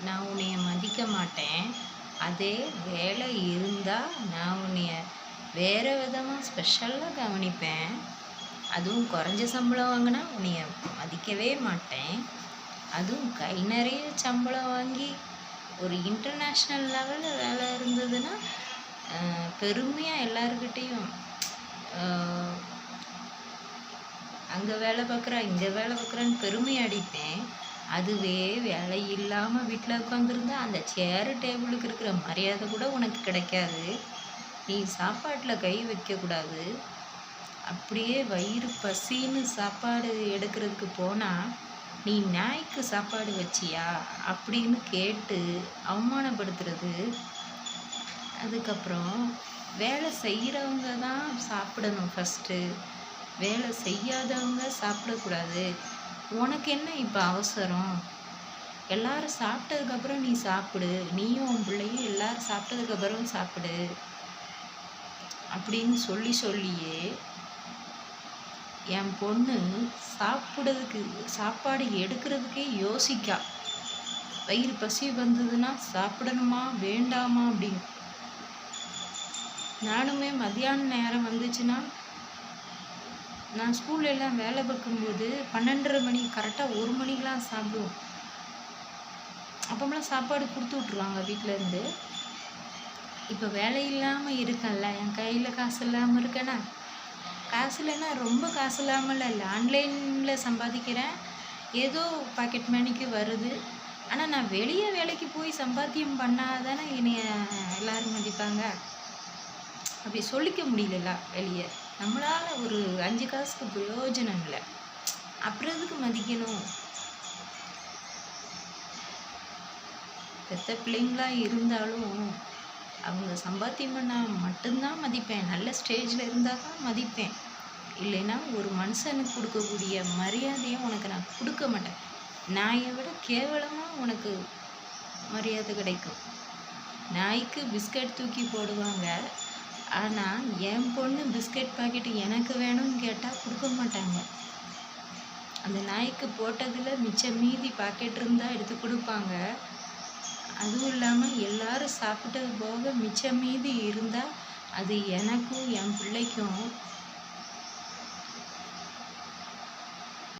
நான் உன்னைய மதிக்க மாட்டேன். அதே வேலை இருந்தா, நான் உன்னைய வேற விதமா ஸ்பெஷலா கவனிப்பேன். அதுவும் குறைஞ்ச சம்பளம் வாங்குனா உன்னைய மதிக்கவே மாட்டேன். அதுவும் கை நிறைய சம்பளம் வாங்கி ஒரு இன்டர்நேஷ்னல் லெவல்ல வேலை இருந்ததுன்னா, பெருமையா எல்லார்கிட்டயும் அ அங்க வேலை பார்க்குறா, இங்க வேலை பார்க்குறான்னு பெருமை அடிப்பேன். அதுவே வேலை இல்லாம வீட்ல உட்காந்துருந்தா, அந்த சேரு டேபிளுக்கு இருக்கிற மரியாதை கூட உனக்கு கிடைக்காது. நீ சாப்பாட்டுல கை வைக்கக்கூடாது. அப்படியே வயிறு பசின்னு சாப்பாடு எடுக்கிறதுக்கு போனா, "நீ நாய்க்கு சாப்பாடு வச்சியா?" அப்படின்னு கேட்டு அவமானப்படுத்துறது. அதுக்கப்புறம் வேலை செய்கிறவங்க தான் சாப்பிடணும் ஃபஸ்ட்டு. வேலை செய்யாதவங்க சாப்பிடக்கூடாது. உனக்கு என்ன இப்போ அவசரம்? எல்லாரும் சாப்பிட்டதுக்கப்புறம் நீ சாப்பிடு. நீயும் உன் பிள்ளையும் எல்லாரும் சாப்பிட்டதுக்கப்புறம் சாப்பிடு. அப்படின்னு சொல்லி சொல்லியே என் பொண்ணு சாப்பிடுறதுக்கு சாப்பாடு எடுக்கிறதுக்கே யோசிக்கா. வயிறு பசி வந்ததுன்னா சாப்பிடணுமா வேண்டாமா அப்படின்னு. நானுமே மத்தியான நேரம் வந்துச்சுன்னா, நான் ஸ்கூல்ல எல்லாம் வேலை பார்க்கும்போது 12:30 மணி கரெக்டாக 1 மணிக்கெலாம் சாப்பிடுவோம். அப்போமெல்லாம் சாப்பாடு கொடுத்து விட்ருவாங்க வீட்டிலேருந்து. இப்போ வேலை இல்லாமல் இருக்கேன்ல, என் கையில் காசு இல்லாமல் இருக்கேனா, காசு இல்லைன்னா ரொம்ப காசு இல்லாமலாம் இல்லை, ஆன்லைனில் சம்பாதிக்கிறேன். ஏதோ பாக்கெட் மணிக்கு வருது. ஆனால் நான் வெளியே வேலைக்கு போய் சம்பாத்தியம் பண்ணாதானே என்னைய எல்லாரும் மதிப்பாங்க. அப்படி சொல்லிக்க முடியலல்ல வெளியே. நம்மளால் ஒரு 5 காசுக்கு பிரயோஜனம் இல்லை. அப்புறம் எதுக்கு மதிக்கணும்? பெத்த பிள்ளைங்களா இருந்தாலும் அவங்க சம்பாத்தியம் பண்ணால் மட்டும்தான் மதிப்பேன். நல்ல ஸ்டேஜில் இருந்தால் தான் மதிப்பேன். இல்லைன்னா ஒரு மனுஷனுக்கு கொடுக்கக்கூடிய மரியாதையை உனக்கு நான் கொடுக்க மாட்டேன். நாயை விட கேவலமாக உனக்கு மரியாதை கிடைக்கும். நாய்க்கு பிஸ்கட் தூக்கி போடுவாங்க. ஆனால் என் பொண்ணு பிஸ்கட் பாக்கெட்டு எனக்கு வேணும்னு கேட்டால் கொடுக்க மாட்டாங்க. அந்த நாய்க்கு போட்டதில் மிச்சம் மீதி பாக்கெட் இருந்தால் எடுத்து கொடுப்பாங்க. அதுவும் இல்லாமல் எல்லாரும் சாப்பிட்டது போக மிச்சம் மீதி இருந்தால் அது எனக்கும் என் பிள்ளைக்கும்